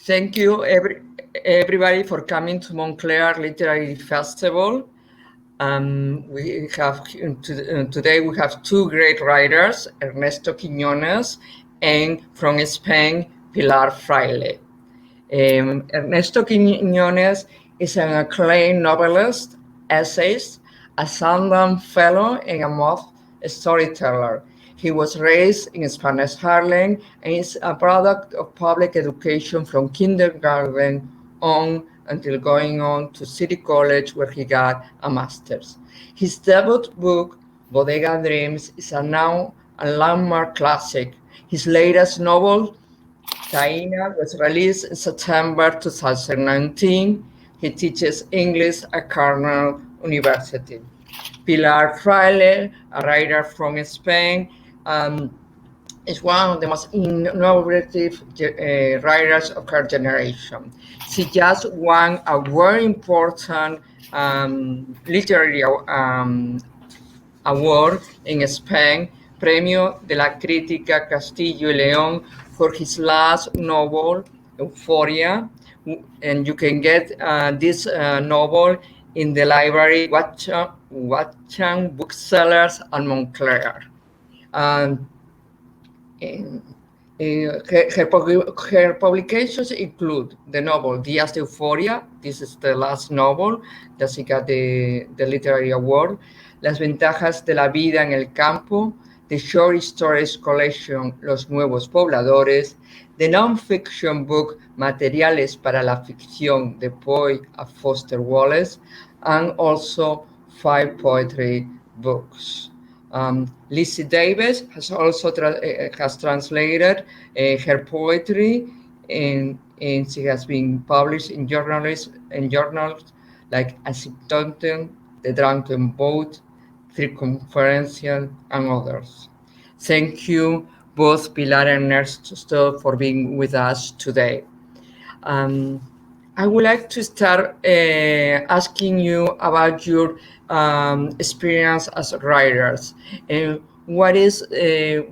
Thank you, everybody, for coming to Montclair Literary Festival. Today we have two great writers, Ernesto Quiñonez and from Spain, Pilar Fraile. Ernesto Quiñonez is an acclaimed novelist, essayist, a Sundance Fellow, and a moth storyteller. He was raised in Spanish Harlem and is a product of public education from kindergarten on until going on to City College, where he got a master's. His debut book, Bodega Dreams, is now a landmark classic. His latest novel, Taína, was released in September 2019. He teaches English at Cornell University. Pilar Fraile, a writer from Spain, is one of the most innovative writers of her generation. She just won a very important literary award in Spain, Premio de la Crítica Castillo y León, for his last novel, Euphoria. And you can get this novel in the library Watchung Booksellers at Montclair. Her publications include the novel Días, Euphoria. This is the last novel that she got the literary award. Las ventajas de la vida en el campo, the short stories collection Los Nuevos Pobladores, the non-fiction book Materiales para la Ficción, The Poet of Foster Wallace, and also 5 poetry books. Lizzie Davis has also has translated her poetry, and she has been published in journals like Asymptote, The Drunken Boat, Circumferential, and others. Thank you both Pilar and Ernesto for being with us today. I would like to start asking you about your experience as writers. What is,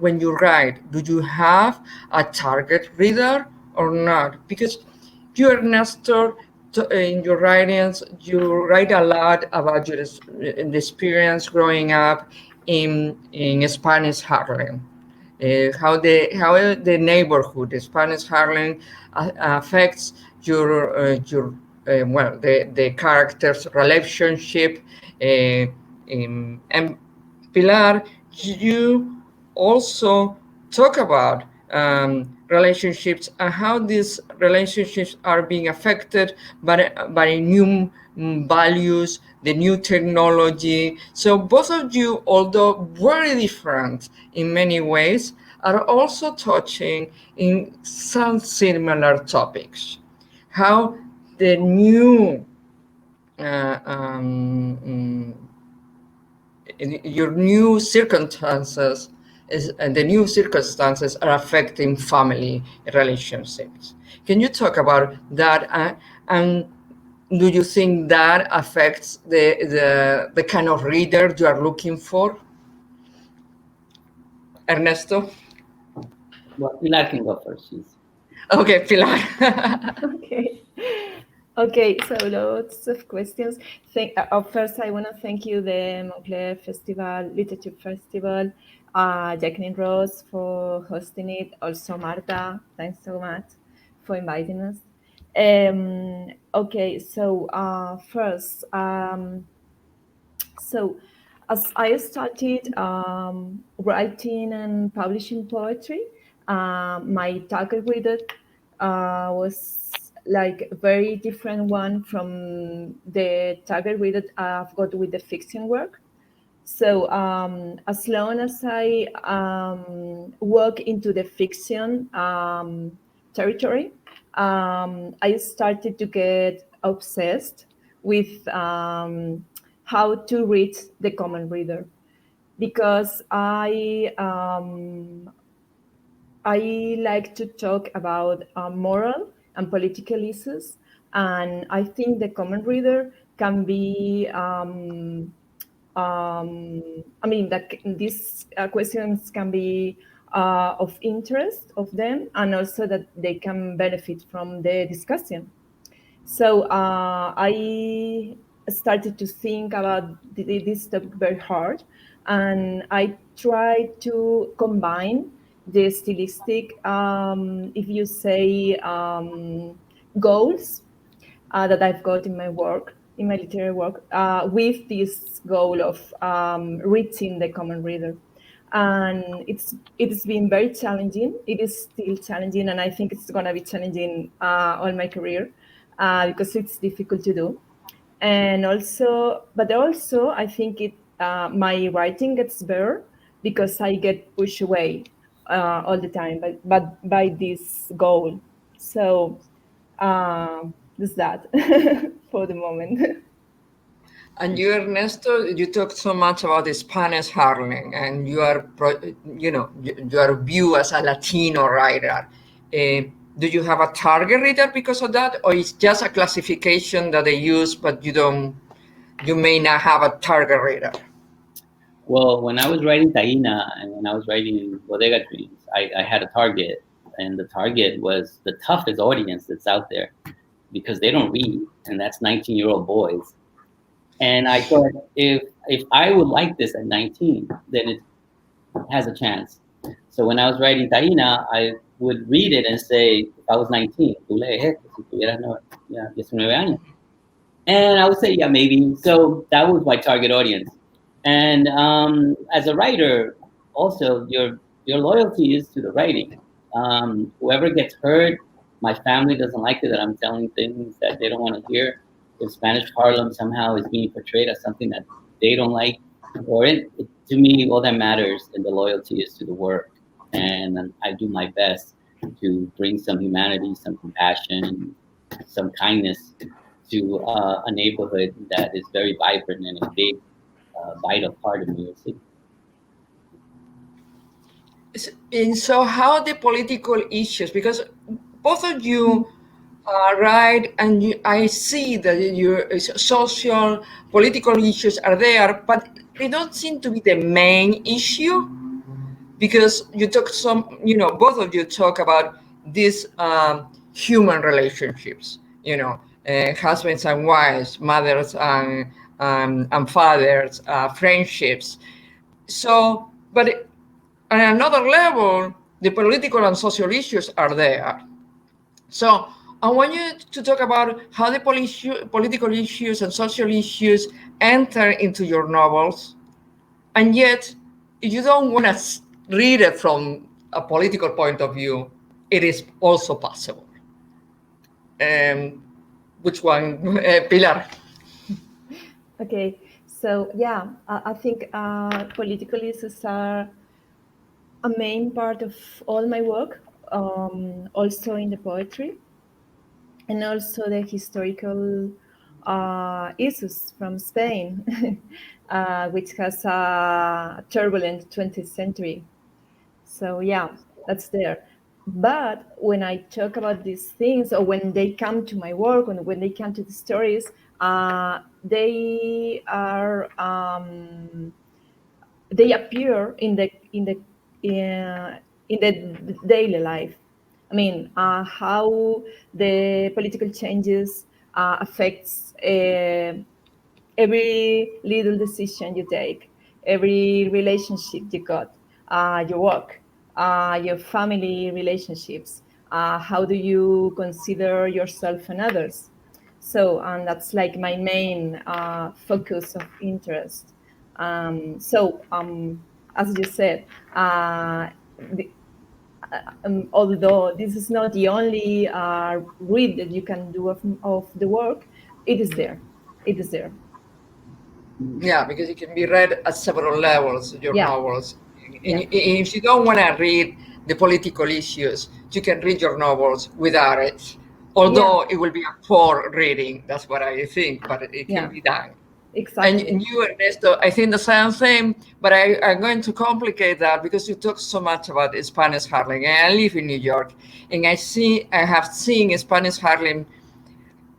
when you write, do you have a target reader or not? Because you, Ernesto, in your writings, you write a lot about your the experience growing up in Spanish Harlem. How the neighborhood, the Spanish Harlem, affects your the characters' relationship. And Pilar, you also talk about relationships and how these relationships are being affected by new values, the new technology. So both of you, although very different in many ways, are also touching in some similar topics. How the new your new circumstances the new circumstances are affecting family relationships. Can you talk about that? And do you think that affects the kind of reader you are looking for? Ernesto? Well, Pilar can go first. Okay, Pilar. Okay, so lots of questions. First, I want to thank you, the Montclair Festival, Literature Festival, Jacqueline Rose for hosting it. Also, Marta, thanks so much for inviting us. Okay, so first, so as I started writing and publishing poetry, my target reader was like a very different one from the target reader I've got with the fiction work. So as long as I walk into the fiction territory, I started to get obsessed with how to reach the common reader, because I like to talk about moral and political issues, and I think the common reader can be I mean that these questions can be of interest of them, and also that they can benefit from the discussion. So I started to think about this topic very hard, and I tried to combine the stylistic, if you say, goals that I've got in my work, in my literary work, with this goal of reaching the common reader. And it's been very challenging. It is still challenging, and I think it's going to be challenging all my career because it's difficult to do. And also, but also, I think my writing gets better because I get pushed away all the time, but by this goal. So just that for the moment. And you, Ernesto, you talked so much about the Spanish Harlem, and you are, you are viewed as a Latino writer. Do you have a target reader because of that, or it's just a classification that they use, but you may not have a target reader? Well, when I was writing Taína and when I was writing Bodega Dreams, I had a target, and the target was the toughest audience that's out there because they don't read, and that's 19-year-old boys. And I thought, if I would like this at 19, then it has a chance. So when I was writing Taína, I would read it and say, if I was 19, tú lees esto, si tuvieras 19 años. And I would say, yeah, maybe. So that was my target audience. And as a writer, also, your loyalty is to the writing. Whoever gets hurt, my family doesn't like it that I'm telling things that they don't want to hear. If Spanish Harlem somehow is being portrayed as something that they don't like, to me, all that matters and the loyalty is to the work. And I do my best to bring some humanity, some compassion, some kindness to a neighborhood that is very vibrant and a big, vital part of New York City. And so how are the political issues? Because both of you right, and I see that your social, political issues are there, but they don't seem to be the main issue, because you talk both of you talk about these human relationships, husbands and wives, mothers and fathers, friendships. So, but on another level, the political and social issues are there. So I want you to talk about how the political issues and social issues enter into your novels, and yet if you don't want to read it from a political point of view, it is also possible. Which one, Pilar? Okay, so yeah, I think political issues are a main part of all my work, also in the poetry, and also the historical issues from Spain, which has a turbulent 20th century. So yeah, that's there. But when I talk about these things, or when they come to my work, and when they come to the stories, they are they appear in the daily life. I mean, how the political changes affects every little decision you take, every relationship you got, your work, your family relationships. How do you consider yourself and others? So, and that's like my main focus of interest. As you said, although this is not the only read that you can do of the work, it is there. It is there. Yeah, because it can be read at several levels, your novels. And if you don't want to read the political issues, you can read your novels without it. Although it will be a poor reading, that's what I think, but it can be done. Exactly. And you, Ernesto, I think the same thing, but I'm going to complicate that because you talk so much about Spanish Harlem. And I live in New York, and I have seen Spanish Harlem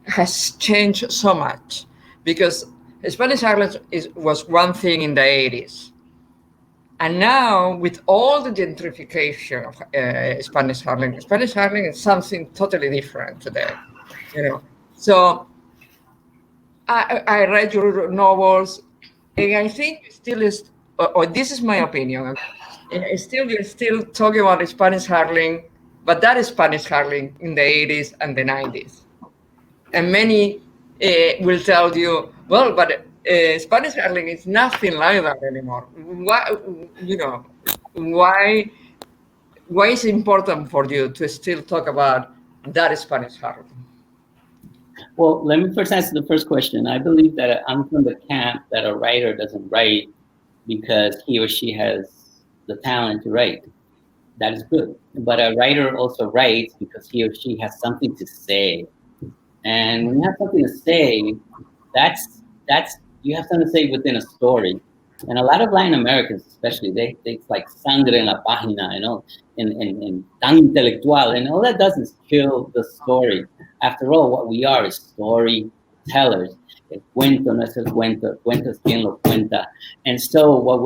has changed so much, because Spanish Harlem was one thing in the 80s. And now, with all the gentrification of Spanish Harlem is something totally different today. So I read your novels, and I think still is, or this is my opinion. You're still talking about Spanish Harlem, but that is Spanish Harlem in the 80s and the 90s. And many will tell you, well, but Spanish Harlem is nothing like that anymore. Why is it important for you to still talk about that Spanish Harlem? Well, let me first answer the first question. I believe that I'm from the camp that a writer doesn't write because he or she has the talent to write. That is good. But a writer also writes because he or she has something to say. And when you have something to say, that's you have something to say within a story. And a lot of Latin Americans, especially, it's like sangre en la página, and tan intelectual, and all that does is kill the story. After all, what we are is storytellers. El cuento no es el cuento, el cuento es quien lo cuenta. And so what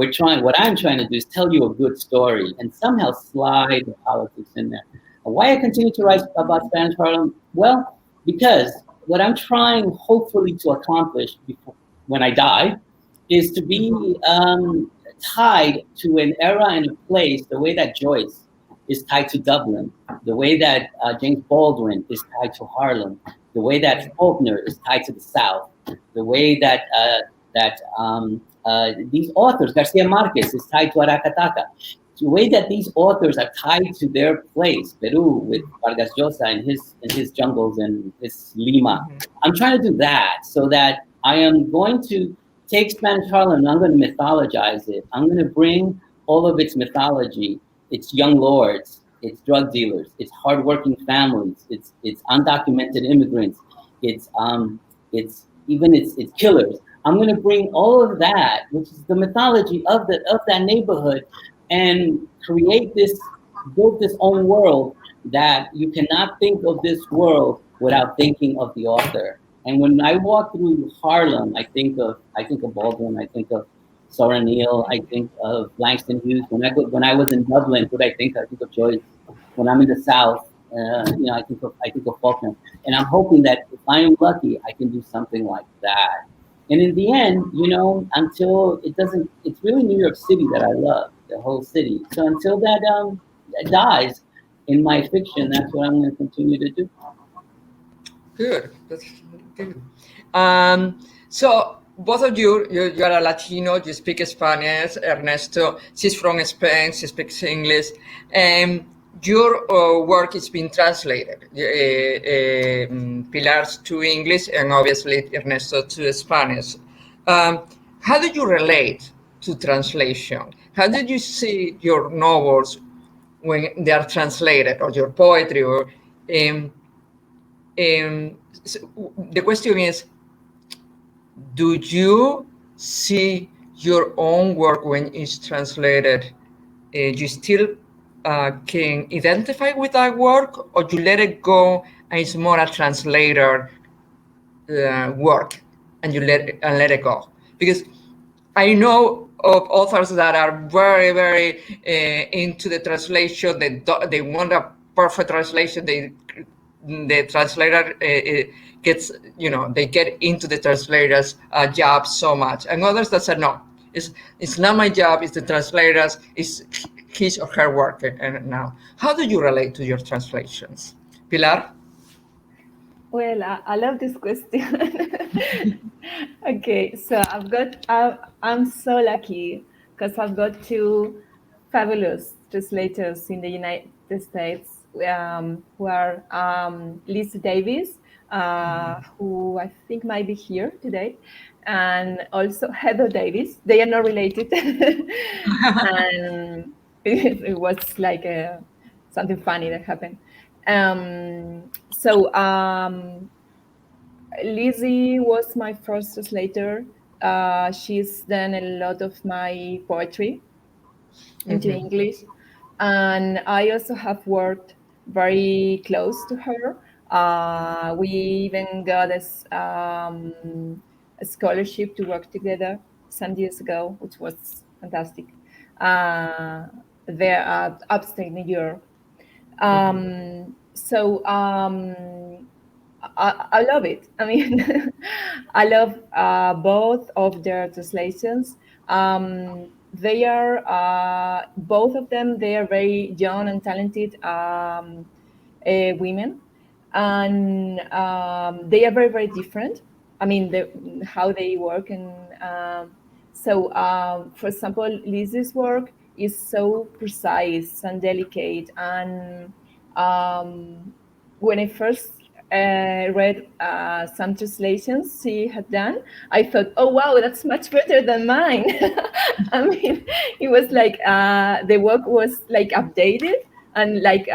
I'm trying to do is tell you a good story and somehow slide the politics in there. And why I continue to write about Spanish Harlem? Well, because what I'm trying hopefully to accomplish when I die is to be tied to an era and a place the way that Joyce is tied to Dublin, the way that James Baldwin is tied to Harlem, the way that Faulkner is tied to the South, the way that these authors, Garcia Marquez is tied to Aracataca, the way that these authors are tied to their place, Peru with Vargas Llosa and his jungles and his Lima. I'm trying to do that so that I am going to take Spanish Harlem and I'm going to mythologize it. I'm going to bring all of its mythology, its young lords, its drug dealers, its hardworking families, its undocumented immigrants, its killers. I'm going to bring all of that, which is the mythology of that neighborhood, and build this own world that you cannot think of this world without thinking of the author. And when I walk through Harlem, I think of Baldwin, I think of Soren Neal, I think of Langston Hughes. When I was in Dublin, what I think of Joyce. When I'm in the South, I think of Faulkner. And I'm hoping that if I am lucky, I can do something like that. And in the end, until it's really New York City that I love, the whole city. So until that dies in my fiction, that's what I'm going to continue to do. Good. That's good. So both of you are a Latino, you speak Spanish. Ernesto, she's from Spain, she speaks English. Your work is being translated, Pilars to English and obviously Ernesto to Spanish. How do you relate to translation? How did you see your novels when they are translated, or your poetry? Or so the question is, do you see your own work when it's translated? You still can identify with that work, or you let it go and it's more a translator work and you let it go? Because I know of authors that are very, very into the translation. They want a perfect translation. The translator gets, they get into the translator's job so much. And others that said, no, it's not my job, it's the translator's, it's his or her work. And now, how do you relate to your translations? Pilar? Well, I love this question. Okay, so I'm so lucky because I've got two fabulous translators in the United States who are Liz Davis, who I think might be here today, and also Heather Davis. They are not related. And it was like something funny that happened. Lizzie was my first translator. She's done a lot of my poetry into English. And I also have worked very close to her. We even got a scholarship to work together some years ago, which was fantastic. there at upstate New York. So I love it. I mean, I love both of their translations. They are both of them. They are very young and talented women, and they are very very different. I mean, how they work, and for example, Liz's work is so precise and delicate, and when I first read some translations she had done, I thought, oh wow, that's much better than mine. I mean, it was like the work was like updated and like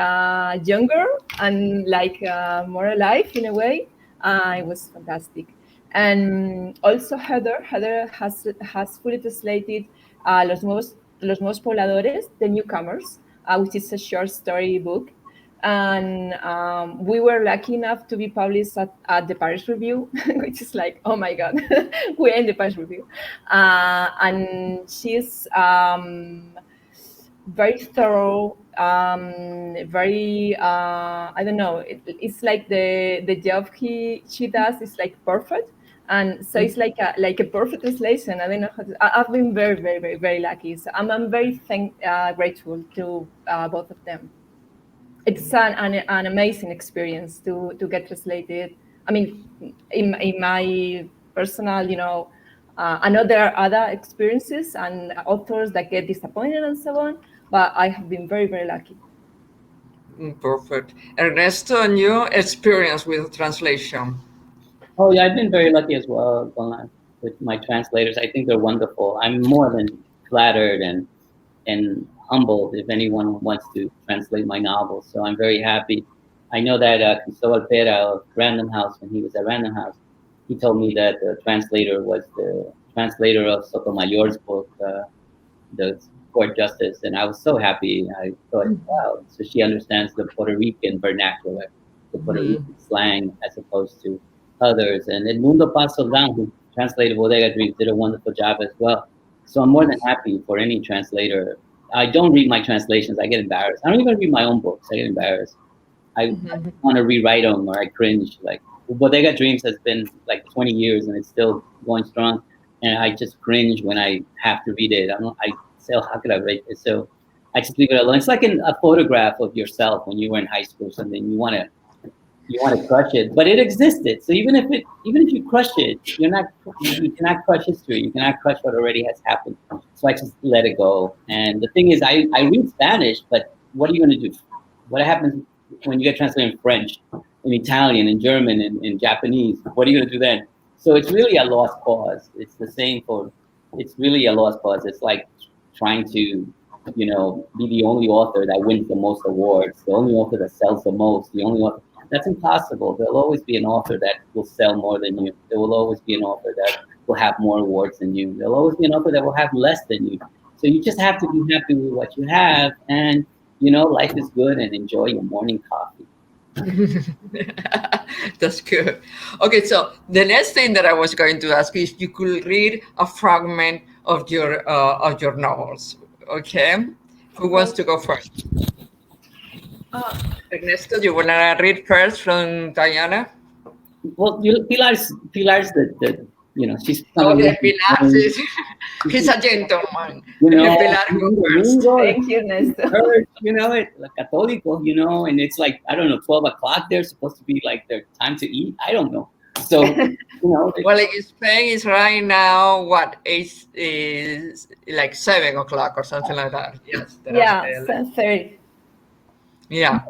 younger and like more alive in a way. It was fantastic. And also Heather has fully translated Los Nuevos Pobladores, The Newcomers, which is a short story book. And we were lucky enough to be published at the Paris Review, which is like, oh my God, we're in the Paris Review. And she's very thorough, very, I don't know, it's like the job she does is like perfect. And so it's like a perfect translation. I don't know how to, I've been very, very, very, very lucky. So I'm very grateful to both of them. It's an amazing experience to get translated. I mean, in my personal, I know there are other experiences and authors that get disappointed and so on, but I have been very, very lucky. Perfect. Ernesto, and your experience with translation? Oh yeah, I've been very lucky as well with my translators. I think they're wonderful. I'm more than flattered and humbled if anyone wants to translate my novels. So I'm very happy. I know that Cristóbal Pera of Random House, when he was at Random House, he told me that the translator was the translator of Sotomayor's book, The Court Justice, and I was so happy. I thought, wow, so she understands the Puerto Rican vernacular, the Puerto Rican slang, as opposed to others. And Edmundo Paz Soldan, who translated Bodega Dreams, did a wonderful job as well. So I'm more than happy for any translator. I don't read my translations. I get embarrassed. I don't even read my own books. I get embarrassed. I want to rewrite them, or I cringe. Like Bodega Dreams has been like 20 years and it's still going strong. And I just cringe when I have to read it. I say, oh, how could I write this? So I just leave it alone. It's like a photograph of yourself when you were in high school or something. You want to crush it, but it existed. So even if you crush it, you cannot crush history. You cannot crush what already has happened. So I just let it go. And the thing is, I read Spanish, but what are you going to do? What happens when you get translated in French, in Italian, in German, in Japanese? What are you going to do then? So it's really a lost cause. It's the same it's really a lost cause. It's like trying to, be the only author that wins the most awards, the only author that sells the most, the only author. That's impossible. There'll always be an author that will sell more than you. There will always be an author that will have more awards than you. There'll always be an author that will have less than you. So you just have to be happy with what you have, and life is good, and enjoy your morning coffee. That's good. Okay, so the next thing that I was going to ask is you could read a fragment of your novels. Okay, who wants to go first? Ernesto, you wanna read first from Taína? Well, Pilar's the she's Pilar, he's a gentleman. Thank you, Ernesto. Católico, and it's like, I don't know, 12 o'clock. They're supposed to be like their time to eat. I don't know. So, well, in Spain is right now, is like 7 o'clock or something like that. Yes. Yeah, 7:30. Yeah.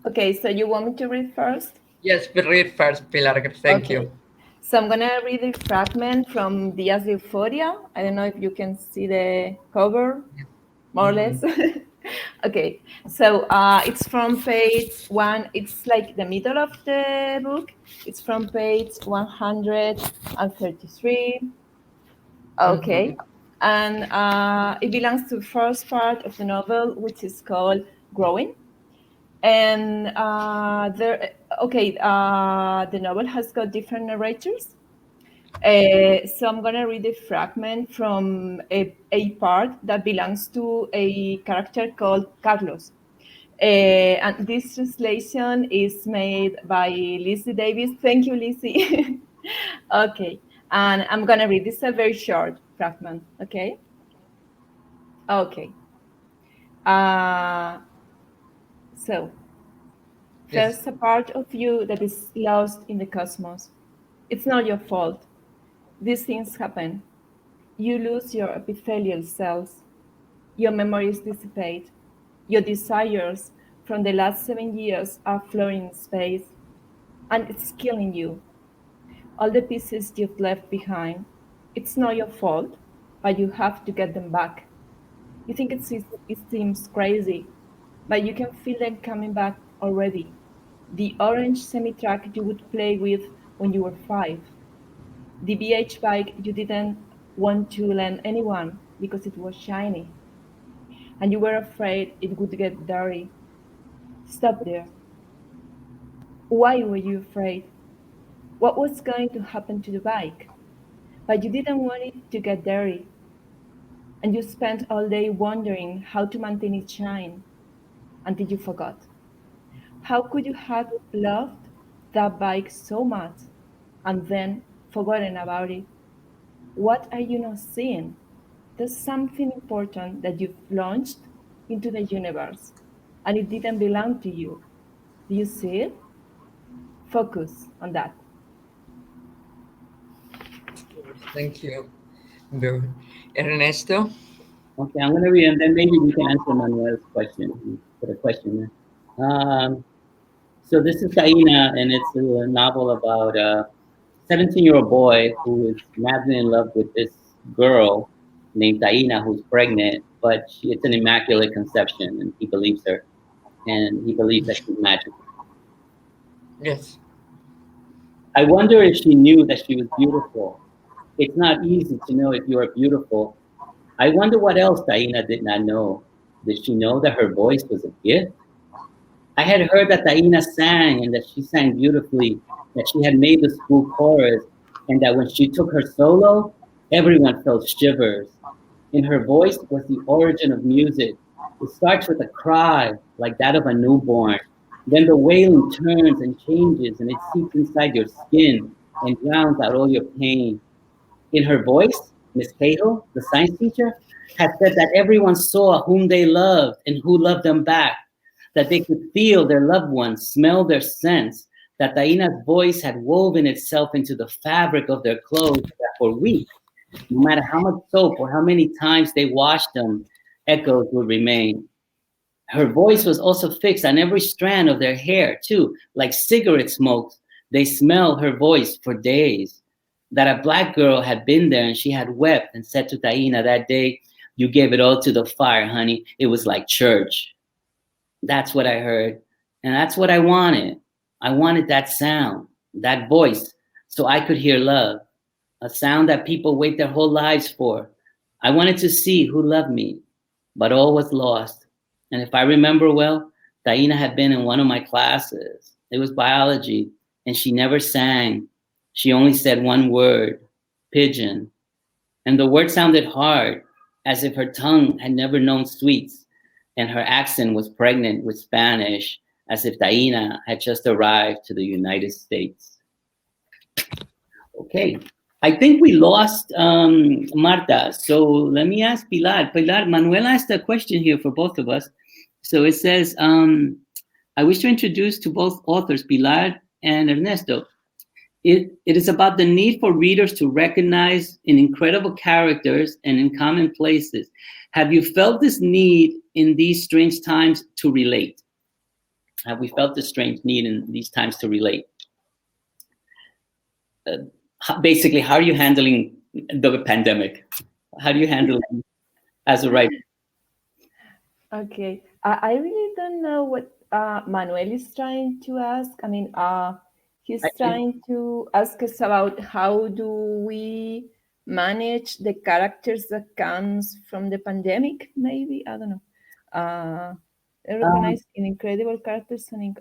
Okay, so you want me to read first? Yes, read first, Pilar. Thank you. So I'm gonna read a fragment from Días, Euphoria. I don't know if you can see the cover, more or less. Okay, so it's from page 1. It's like the middle of the book. It's from page 133. Okay, and it belongs to the first part of the novel, which is called Growing. And the novel has got different narrators. So I'm going to read a fragment from a part that belongs to a character called Carlos. And this translation is made by Lizzie Davis. Thank you, Lizzie. Okay, and I'm going to read. This is a very short fragment, okay? Okay. So, Yes. there's a part of you that is lost in the cosmos. It's not your fault. These things happen. You lose your epithelial cells. Your memories dissipate. Your desires from the last 7 years are floating in space, and it's killing you. All the pieces you've left behind. It's not your fault, but you have to get them back. You think it seems crazy, but you can feel them coming back already. The orange semi-truck you would play with when you were 5. The BH bike you didn't want to lend anyone because it was shiny. And you were afraid it would get dirty. Stop there. Why were you afraid? What was going to happen to the bike? But you didn't want it to get dirty. And you spent all day wondering how to maintain it shine until you forgot. How could you have loved that bike so much and then forgotten about it? What are you not seeing? There's something important that you've launched into the universe and it didn't belong to you. Do you see it? Focus on that. Thank you. Ernesto? Okay, I'm going to read, and then maybe we can answer Manuel's question. Put a question there. So this is Taína, and it's a novel about a 17-year-old boy who is madly in love with this girl named Taína who's pregnant, but it's an immaculate conception, and he believes her, and he believes that she's magical. Yes. I wonder if she knew that she was beautiful. It's not easy to know if you are beautiful. I wonder what else Taína did not know. Did she know that her voice was a gift? I had heard that Taína sang and that she sang beautifully, that she had made the school chorus, and that when she took her solo, everyone felt shivers. In her voice was the origin of music. It starts with a cry, like that of a newborn. Then the wailing turns and changes, and it seeps inside your skin and drowns out all your pain. In her voice, Miss Cahill, the science teacher, had said that everyone saw whom they loved and who loved them back, that they could feel their loved ones, smell their scents, that Taína's voice had woven itself into the fabric of their clothes, that for weeks, no matter how much soap or how many times they washed them, echoes would remain. Her voice was also fixed on every strand of their hair, too, like cigarette smoke. They smelled her voice for days. That a black girl had been there and she had wept and said to Taína that day, "You gave it all to the fire, honey. It was like church." That's what I heard. And that's what I wanted. I wanted that sound, that voice, so I could hear love, a sound that people wait their whole lives for. I wanted to see who loved me, but all was lost. And if I remember well, Taína had been in one of my classes. It was biology, and she never sang. She only said one word, pigeon. And the word sounded hard, as if her tongue had never known sweets, and her accent was pregnant with Spanish, as if Taína had just arrived to the United States. Okay, I think we lost Marta. So let me ask Pilar. Pilar, Manuel asked a question here for both of us. So it says, I wish to introduce to both authors, Pilar and Ernesto. It is about the need for readers to recognize in incredible characters and in common places. Have you felt this need in these strange times to relate? Have we felt this strange need in these times to relate? Basically, how are you handling the pandemic? How do you handle it as a writer? Okay, I really don't know what Manuel is trying to ask. I mean, he's trying to ask us about how do we manage the characters that comes from the pandemic, maybe? I don't know. I recognize in incredible characters and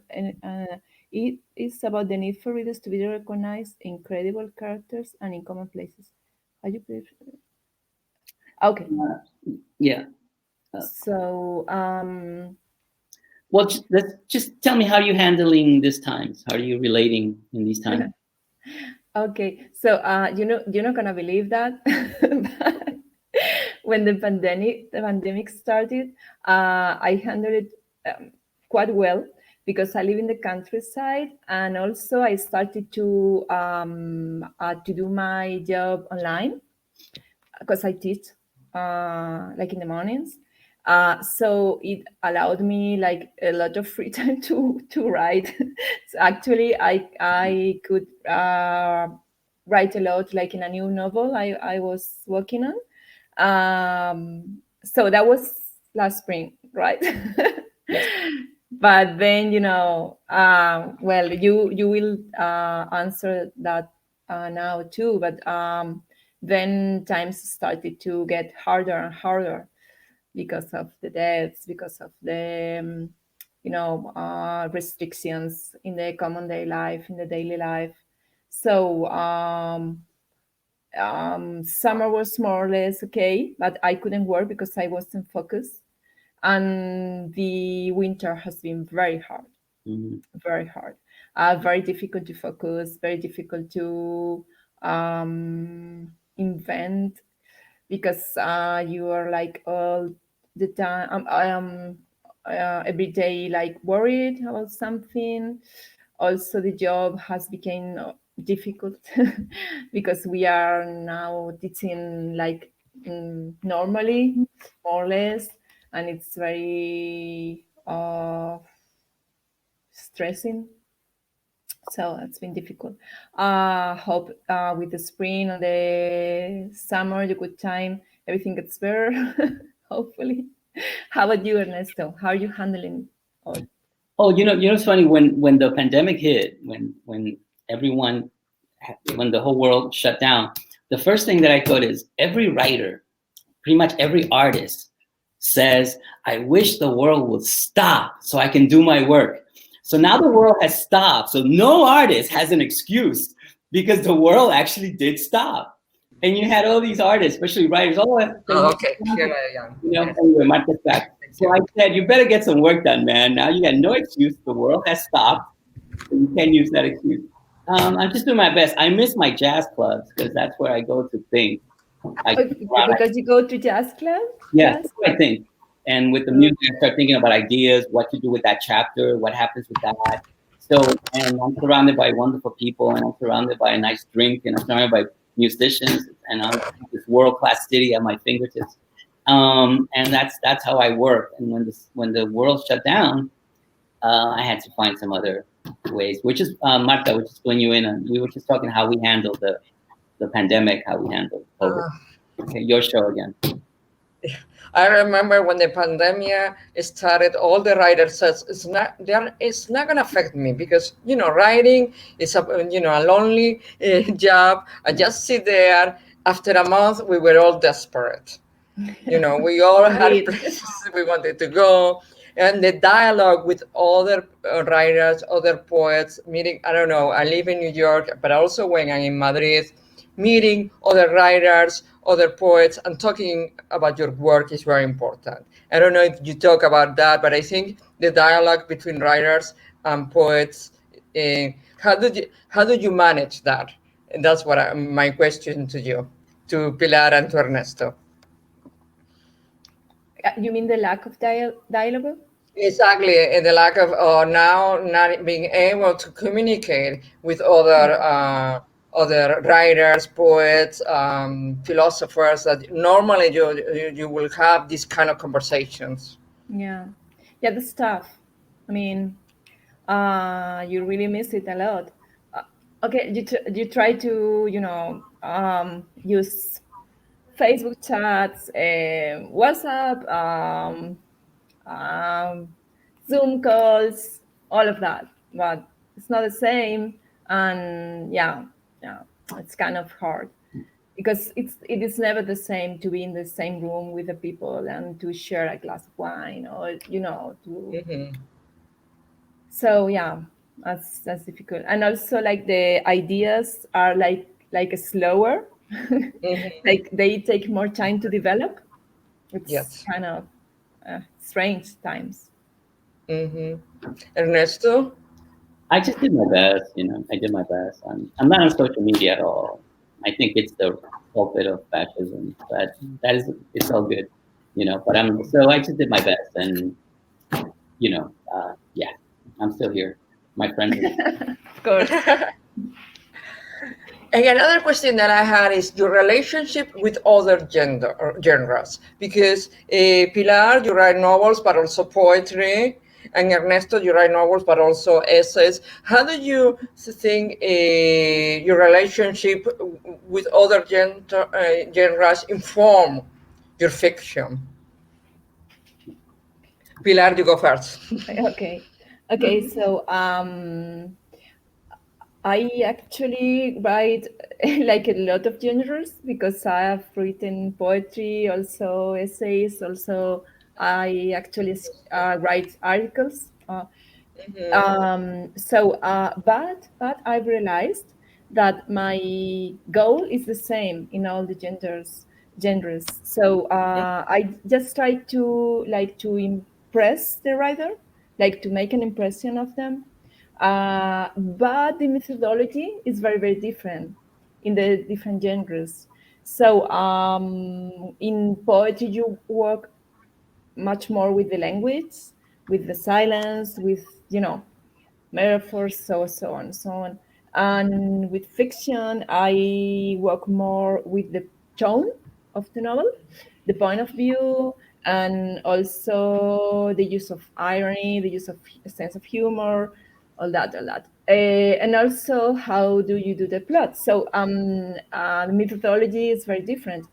It is about the need for readers to be recognized in credible characters and in common places. How you put it? Okay. Yeah. So, well, let's just tell me, how are you handling these times? How are you relating in these times? Okay, so you're not gonna believe that, but when the pandemic started, I handled it quite well because I live in the countryside, and also I started to do my job online because I teach like in the mornings. So it allowed me like a lot of free time to write. So actually, I could write a lot, like in a new novel I was working on. So that was last spring, right? But then well, you will answer that now too. But then times started to get harder and harder because of the deaths, because of the restrictions in the common day life, in the daily life. So summer was more or less okay, but I couldn't work because I wasn't focused. And the winter has been very hard, very hard, very difficult to focus, very difficult to invent, because you are like all the time every day like worried about something. Also the job has become difficult because we are now teaching like normally, more or less, and it's very stressing. So it's been difficult. Hope with the spring and the summer, the good time, everything gets better. Hopefully. How about you, Ernesto? How are you handling all? Oh, it's funny, when the pandemic hit, when everyone, when the whole world shut down, the first thing that I thought is every writer, pretty much every artist says, I wish the world would stop so I can do my work. So now the world has stopped. So no artist has an excuse because the world actually did stop. And you had all these artists, especially writers. Okay, here I am. Anyway, Marta's back. So I said, you better get some work done, man. Now you got no excuse. The world has stopped. So you can't use that excuse. I'm just doing my best. I miss my jazz clubs because that's where I go to think. Because you go to jazz club? Yeah, that's what I think. And with the music, I start thinking about ideas, what to do with that chapter, what happens with that. So, and I'm surrounded by wonderful people, and I'm surrounded by a nice drink, and I'm surrounded by musicians, and I'm this world-class city at my fingertips. And that's how I work. And when the world shut down, I had to find some other ways. Which is Marta, which is filling you in on. We were just talking how we handled the pandemic, how we handled COVID. Okay, your show again. I remember when the pandemic started, all the writers said it's not going to affect me because writing is a lonely job. I just sit there. After a month, we were all desperate. We all had places we wanted to go, and the dialogue with other writers, other poets, meeting. I don't know. I live in New York, but also when I'm in Madrid, meeting other writers, other poets, and talking about your work is very important. I don't know if you talk about that, but I think the dialogue between writers and poets, how do you manage that? And that's what my question to you, to Pilar and to Ernesto. You mean the lack of dialogue? Exactly, and the lack of now not being able to communicate with other writers, poets, philosophers that normally you will have these kind of conversations. Yeah, that's tough. I mean, you really miss it a lot. Okay, you try to use Facebook chats, WhatsApp, Zoom calls, all of that, but it's not the same. And yeah, it's kind of hard because it is never the same to be in the same room with the people and to share a glass of wine or to. So yeah, That's difficult. And also like the ideas are like slower, like they take more time to develop. It's Yes. kind of strange times. Ernesto? I just did my best, I did my best. I'm not on social media at all. I think it's the pulpit of fascism, but it's all good, but I just did my best, and, yeah, I'm still here. My friends. Of course. And another question that I had is your relationship with other genres, because Pilar, you write novels, but also poetry, and Ernesto, you write novels, but also essays. How do you think your relationship with other genres inform your fiction? Pilar, you go first. Okay. So I actually write like a lot of genres because I have written poetry, also essays, also I actually write articles. But I've realized that my goal is the same in all the genres. So I just try to impress the writer, like to make an impression of them. But the methodology is very, very different in the different genres. So in poetry, you work much more with the language, with the silence, with, metaphors, so on. And with fiction, I work more with the tone of the novel, the point of view, and also the use of irony, the use of a sense of humor, all that. And also, how do you do the plot? So the methodology is very different.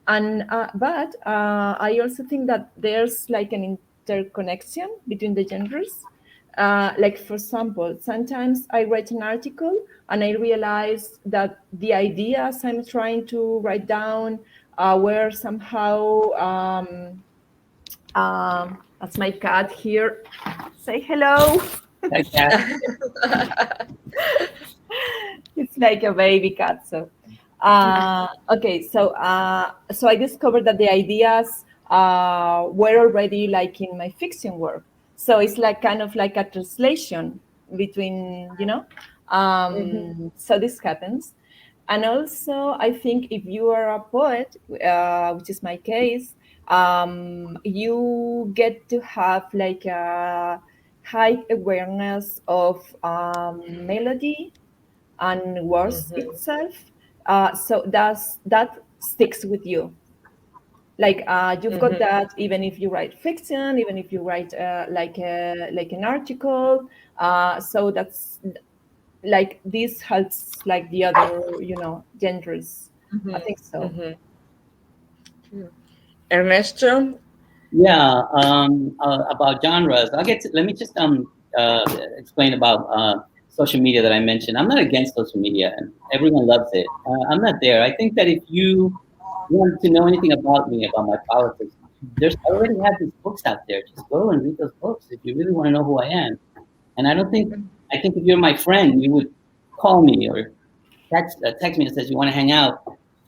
And but I also think that there's like an interconnection between the genres. Like for example, sometimes I write an article and I realize that the ideas I'm trying to write down were somehow that's my cat here. Say hello. It's like a baby cat. So okay, so I discovered that the ideas were already like in my fiction work. So it's like kind of like a translation between, so this happens. And also, I think if you are a poet, which is my case, you get to have like a high awareness of melody and words itself. So that sticks with you. Like you've got that even if you write fiction, even if you write like an article. So that's like this helps like the other, genres. I think so. Ernesto? Yeah, about genres. Let me just explain about social media that I mentioned. I'm not against social media, and everyone loves it. I'm not there. I think that if you want to know anything about me, about my politics, I already have these books out there. Just go and read those books if you really want to know who I am. And I think if you're my friend, you would call me or text me and says you want to hang out.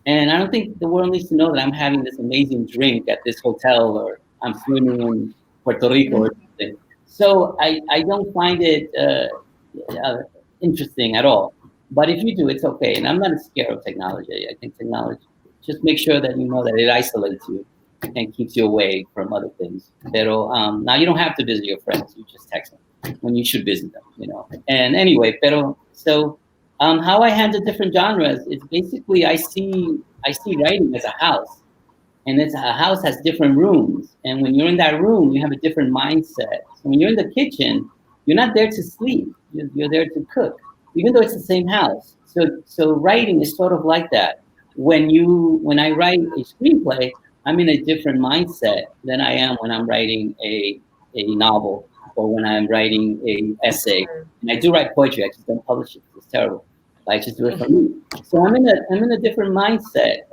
And I don't think the world needs to know that I'm having this amazing drink at this hotel or I'm swimming in Puerto Rico or something. So I don't find it interesting at all. But if you do, it's okay. And I'm not scared of technology. I think technology, just make sure that you know that it isolates you and keeps you away from other things. Pero now you don't have to visit your friends. You just text them when you should visit them, And anyway, so how I handle different genres is basically I see writing as a house. And a house has different rooms. And when you're in that room, you have a different mindset. So when you're in the kitchen, you're not there to sleep. You're there to cook, even though it's the same house. So writing is sort of like that. When I write a screenplay, I'm in a different mindset than I am when I'm writing a novel or when I'm writing an essay. And I do write poetry. I just don't publish it. It's terrible. I just do it for me. So I'm in a different mindset.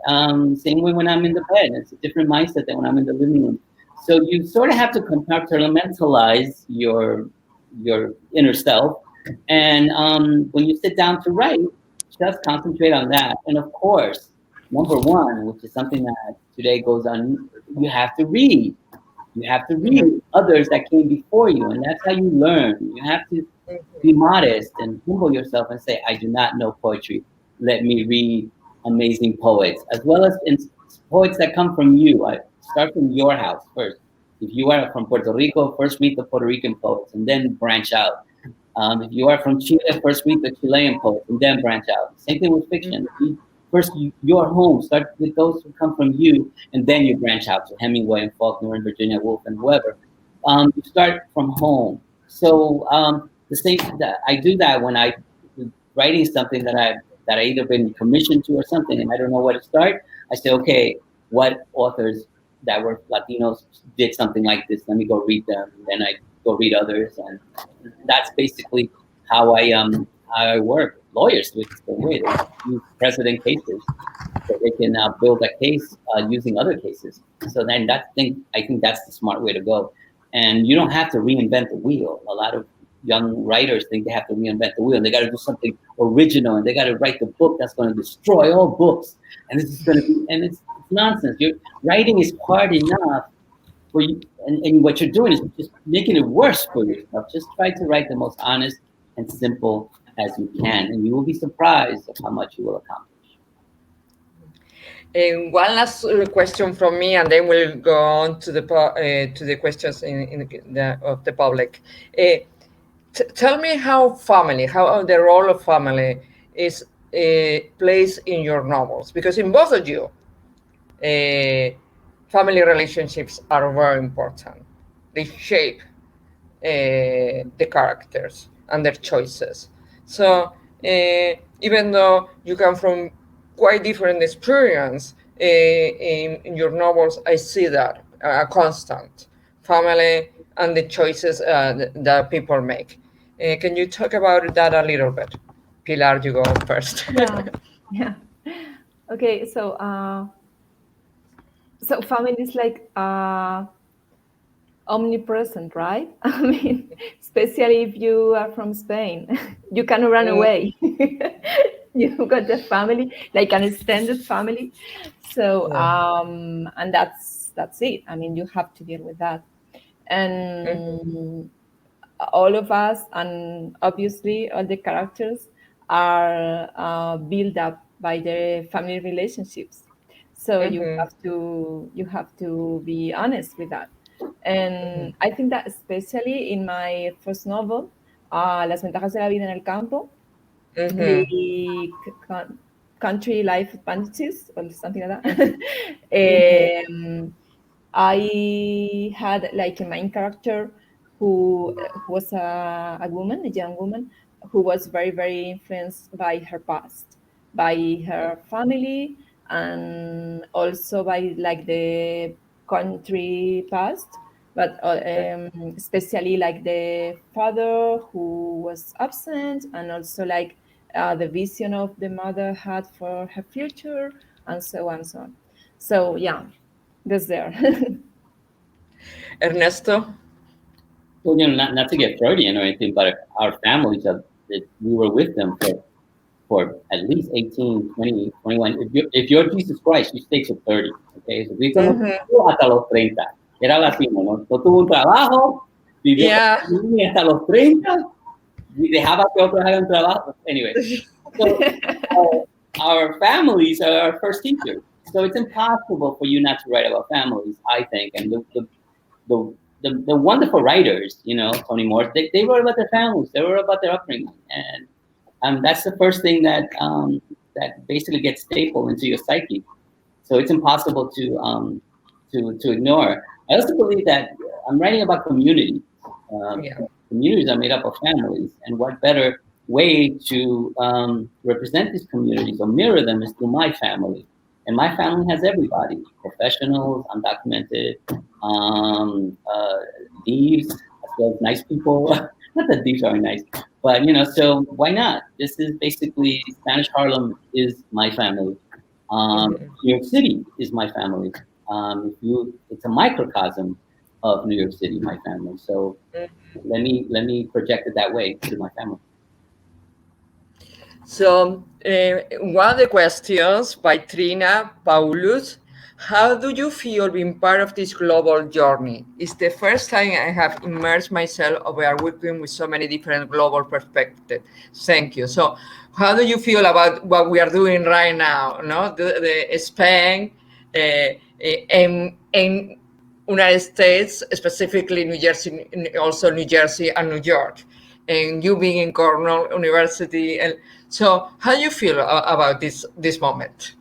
Same way when I'm in the bed, it's a different mindset than when I'm in the living room. So you sort of have to compartmentalize your inner self And when you sit down to write, just concentrate on that. And of course, number one, which is something that today goes on, you have to read. You have to read others that came before you, and that's how you learn. You have to be modest and humble yourself and say, I do not know poetry. Let me read amazing poets, as well as poets that come from you. I start from your house first. If you are from Puerto Rico, first read the Puerto Rican poets and then branch out. If you are from Chile, first read the Chilean poets and then branch out. Same thing with fiction. First, your home, start with those who come from you, and then you branch out to Hemingway and Faulkner and Virginia Woolf and whoever. You start from home. So the same that I do that when I writing something that I either been commissioned to or something, and I don't know where to start. I say, okay, what authors that were Latinos did something like this? Let me go read them. And then I go read others, and that's basically how I work. Lawyers do it the same way. They use precedent cases, so they can build a case using other cases. So then I think that's the smart way to go. And you don't have to reinvent the wheel. A lot of young writers think they have to reinvent the wheel. And they got to do something original, and they got to write the book that's going to destroy all books. And this is going to be, and it's nonsense. Writing is hard enough for you, and what you're doing is just making it worse for yourself. Just try to write the most honest and simple as you can, and you will be surprised at how much you will accomplish. One last question from me, and then we'll go on to the questions of the public. Tell me how the role of family is plays in your novels, because in both of you, family relationships are very important. They shape the characters and their choices. So even though you come from quite different experience, in your novels, I see that a constant family and the choices that people make. Can you talk about that a little bit? Pilar, you go first. Yeah. Okay, so family is like omnipresent, right? I mean, especially if you are from Spain, you cannot run away. You've got the family, like an extended family. So, and that's it. I mean, you have to deal with that. And all of us, and obviously all the characters, are built up by their family relationships. So you have to be honest with that. And I think that especially in my first novel, Las ventajas de la vida en el campo, the country life advantages or something like that. I had like a main character who was a woman, a young woman, who was very, very influenced by her past, by her family, and also by like the country past, but especially like the father who was absent, and also like the vision of the mother had for her future, and so on and so on. So yeah, that's there. Ernesto? Well, not to get Freudian or anything, but our families, we were with them for at least 18, 20, 21. If you're Jesus Christ, you stay to 30. Okay, so Cristo no tuvo hasta los 30. Era latino, no tuvo un trabajo, vivió hasta los 30, dejaba que otros hagan trabajo. Anyway, so our families are our first teachers. So it's impossible for you not to write about families, I think. And the wonderful writers, Toni Morse, they wrote about their families. They wrote about their upbringing, and that's the first thing that basically gets stapled into your psyche. So it's impossible to ignore. I also believe that I'm writing about community. Communities are made up of families, and what better way to represent these communities or mirror them is through my family. And my family has everybody: professionals, undocumented, thieves, as well as nice people. Not that thieves are nice, but so why not? This is basically Spanish Harlem is my family. New York City is my family. It's a microcosm of New York City, my family. So let me project it that way to my family. So one of the questions by Trina Paulus, how do you feel being part of this global journey? It's the first time I have immersed myself over working with so many different global perspectives. Thank you. So how do you feel about what we are doing right now? No, the Spain and United States, specifically New Jersey, also New Jersey and New York, and you being in Cornell University. And so how do you feel about this moment?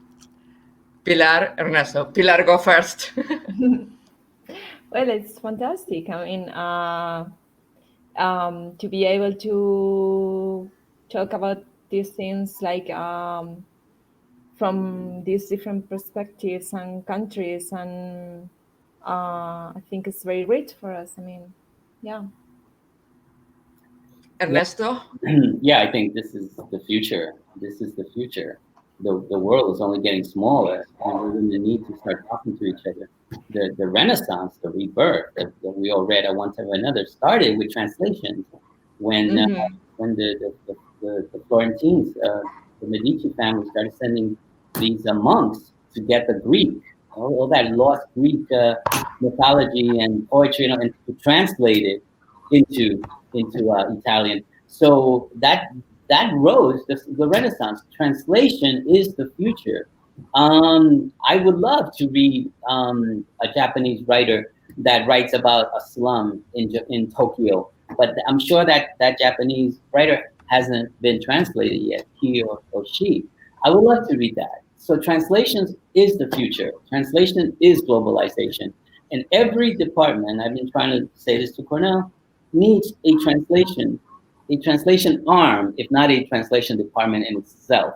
Pilar, Ernesto. Pilar, go first. Well, it's fantastic. I mean, to be able to talk about these things like from these different perspectives and countries, and I think it's very rich for us. I mean, yeah. Ernesto? Yeah, I think this is the future. This is the future. The world is only getting smaller, and we're going to need to start talking to each other. The Renaissance, the rebirth that we all read at one time or another started with translations. When the Florentines, the Medici family, started sending these monks to get the Greek, all that lost Greek mythology and poetry, and to translate it into Italian. So that rose the Renaissance. Translation is the future. I would love to read a Japanese writer that writes about a slum in Tokyo, but I'm sure that Japanese writer hasn't been translated yet, he or she. I would love to read that. So translations is the future. Translation is globalization. And every department, I've been trying to say this to Cornell, needs a translation arm, if not a translation department in itself.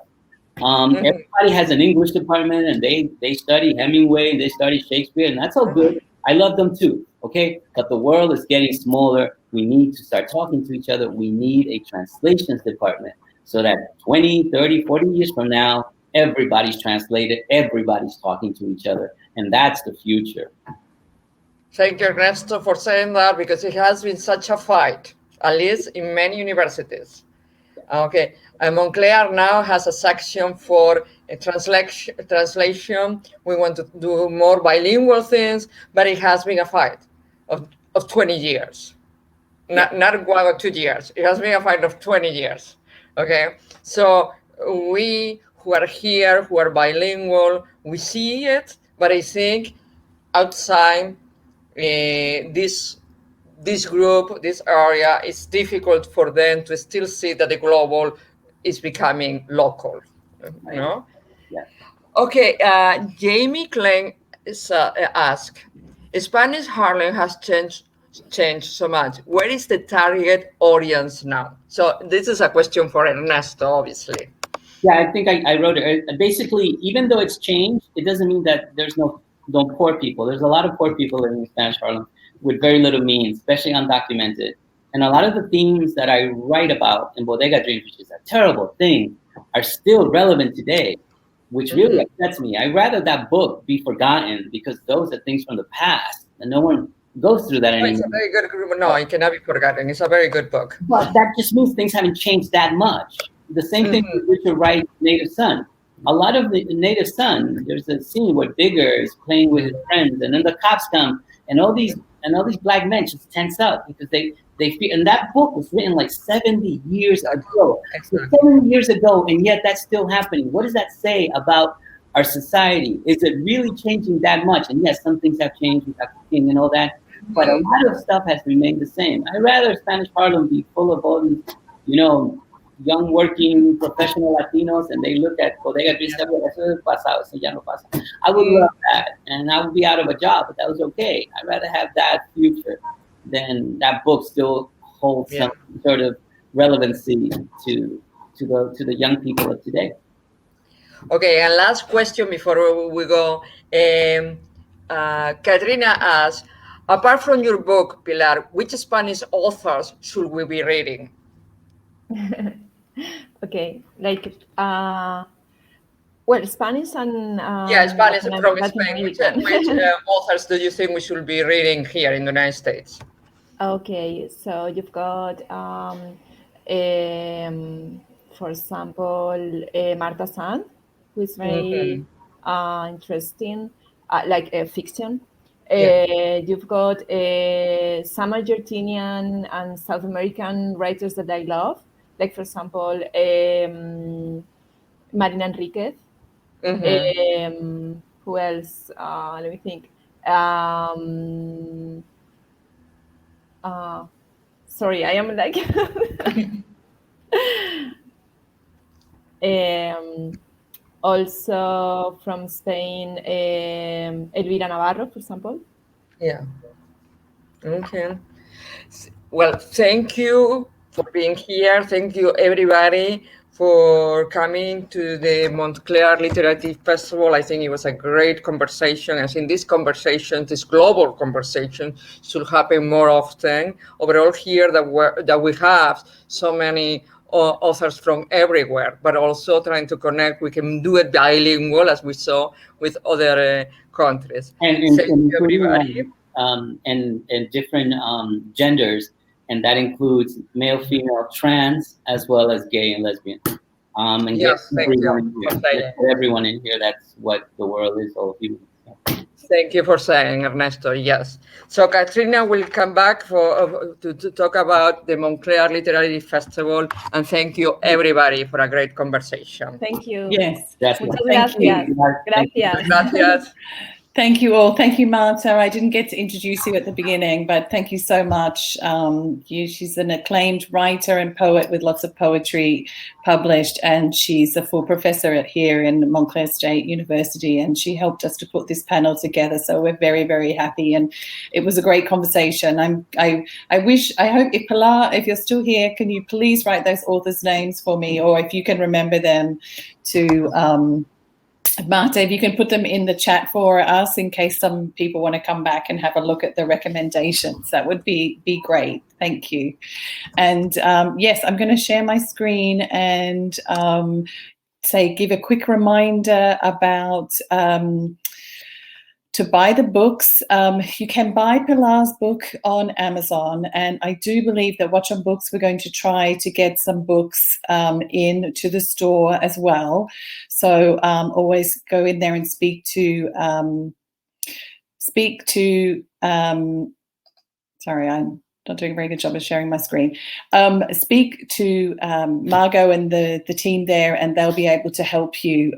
Everybody has an English department, and they study Hemingway, and they study Shakespeare, and that's all good. I love them too, okay? But the world is getting smaller. We need to start talking to each other. We need a translations department so that 20, 30, 40 years from now, everybody's translated, everybody's talking to each other, and that's the future. Thank you, Ernesto, for saying that, because it has been such a fight, at least in many universities. Okay, Montclair now has a section for translation. We want to do more bilingual things, but it has been a fight of 20 years. Not 1 or 2 years. It has been a fight of 20 years. Okay, so we who are here, who are bilingual, we see it, but I think outside this group, this area, it's difficult for them to still see that the global is becoming local. Right. No? Yeah. Okay, Jamie Klein asked, Spanish Harlem has changed so much. Where is the target audience now? So this is a question for Ernesto, obviously. Yeah, I think I wrote it. Basically, even though it's changed, it doesn't mean that there's no poor people. There's a lot of poor people in Spanish Harlem with very little means, especially undocumented. And a lot of the themes that I write about in Bodega Dreams, which is a terrible thing, are still relevant today, which really upsets me. I'd rather that book be forgotten because those are things from the past and no one goes through that anymore. It's a very good group. No, it cannot be forgotten. It's a very good book. But that just means things haven't changed that much. The same thing with Richard Wright's Native Son. A lot of the Native Son, there's a scene where Bigger is playing with his friends, and then the cops come, and all these black men just tense up because they feel. And that book was written like 70 years ago. So 70 years ago, and yet that's still happening. What does that say about our society? Is it really changing that much? And yes, some things have changed with Dr. King and all that, but a lot of stuff has remained the same. I'd rather Spanish Harlem be full of all these, young working professional Latinos, and they look at Bodega Dreams, I would love that, and I would be out of a job, but that was okay. I'd rather have that future than that book still holds some sort of relevancy to the young people of today. Okay, and last question before we go. Katrina asks, apart from your book, Pilar, which Spanish authors should we be reading? Okay, like Spanish and Spanish from Spain. Which authors do you think we should be reading here in the United States? Okay, so you've got for example, Marta Sand, who is very interesting, like fiction. You've got some Argentinian and South American writers that I love, like for example, Marina Enriquez. Who else? Let me think. Sorry, I am like. Also from Spain, Elvira Navarro, for example. Yeah. Okay. Well, thank you for being here. Thank you, everybody, for coming to the Montclair Literary Festival. I think it was a great conversation. I think this conversation, this global conversation, should happen more often. Overall, here that we have so many authors from everywhere, but also trying to connect. We can do it bilingual, as we saw with other countries. And thank you, everybody. And different genders, and that includes male, female, trans, as well as gay and lesbian. And yes, everyone in here. That's what the world is all human. Thank you for saying, Ernesto. Yes. So Katrina will come back to talk about the Montclair Literary Festival. And thank you, everybody, for a great conversation. Thank you. Yes. Muchas gracias. Gracias. Gracias. Thank you all. Thank you, Marta. I didn't get to introduce you at the beginning, but thank you so much. She's an acclaimed writer and poet with lots of poetry published, and she's a full professor here in Montclair State University, and she helped us to put this panel together. So we're very, very happy, and it was a great conversation. I hope, if Pilar, if you're still here, can you please write those authors' names for me, or if you can remember them to... Marta, if you can put them in the chat for us in case some people want to come back and have a look at the recommendations, that would be great. Thank you. And yes, I'm going to share my screen and give a quick reminder about to buy the books. You can buy Pilar's book on Amazon, and I do believe that Watch on Books, we're going to try to get some books into the store as well. So always go in there and speak to sorry, I'm not doing a very good job of sharing my screen. Speak to Margot and the team there, and they'll be able to help you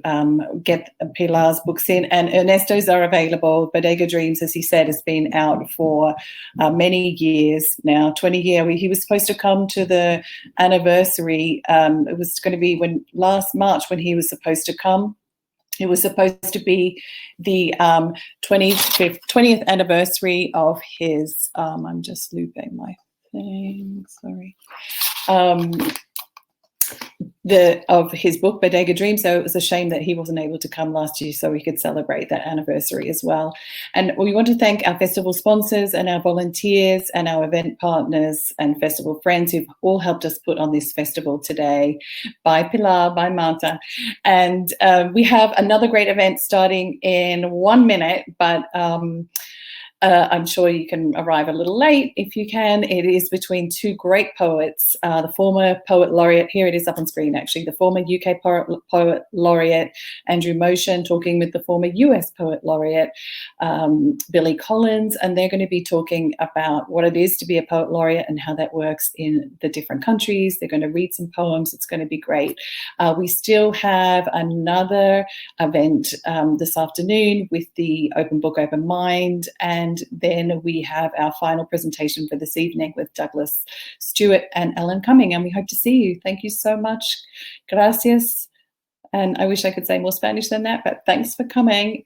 get Pilar's books in. And Ernesto's are available. Bodega Dreams, as he said, has been out for many years now, 20 years. He was supposed to come to the anniversary. It was going to be last March when he was supposed to come. It was supposed to be the 20th anniversary of his, I'm just looping my thing, sorry. Of his book, Bodega Dreams. So it was a shame that he wasn't able to come last year so we could celebrate that anniversary as well. And we want to thank our festival sponsors and our volunteers and our event partners and festival friends who've all helped us put on this festival today. By Pilar, by Marta. And we have another great event starting in 1 minute, but I'm sure you can arrive a little late if you can. It is between two great poets, the former poet laureate, here it is up on screen actually, the former UK poet laureate Andrew Motion talking with the former US poet laureate Billy Collins, and they're going to be talking about what it is to be a poet laureate and how that works in the different countries. They're going to read some poems. It's going to be great. We still have another event this afternoon with the Open Book, Open Mind, and then we have our final presentation for this evening with Douglas Stewart and Ellen Cumming, and we hope to see you. Thank you so much. Gracias. And I wish I could say more Spanish than that, but thanks for coming.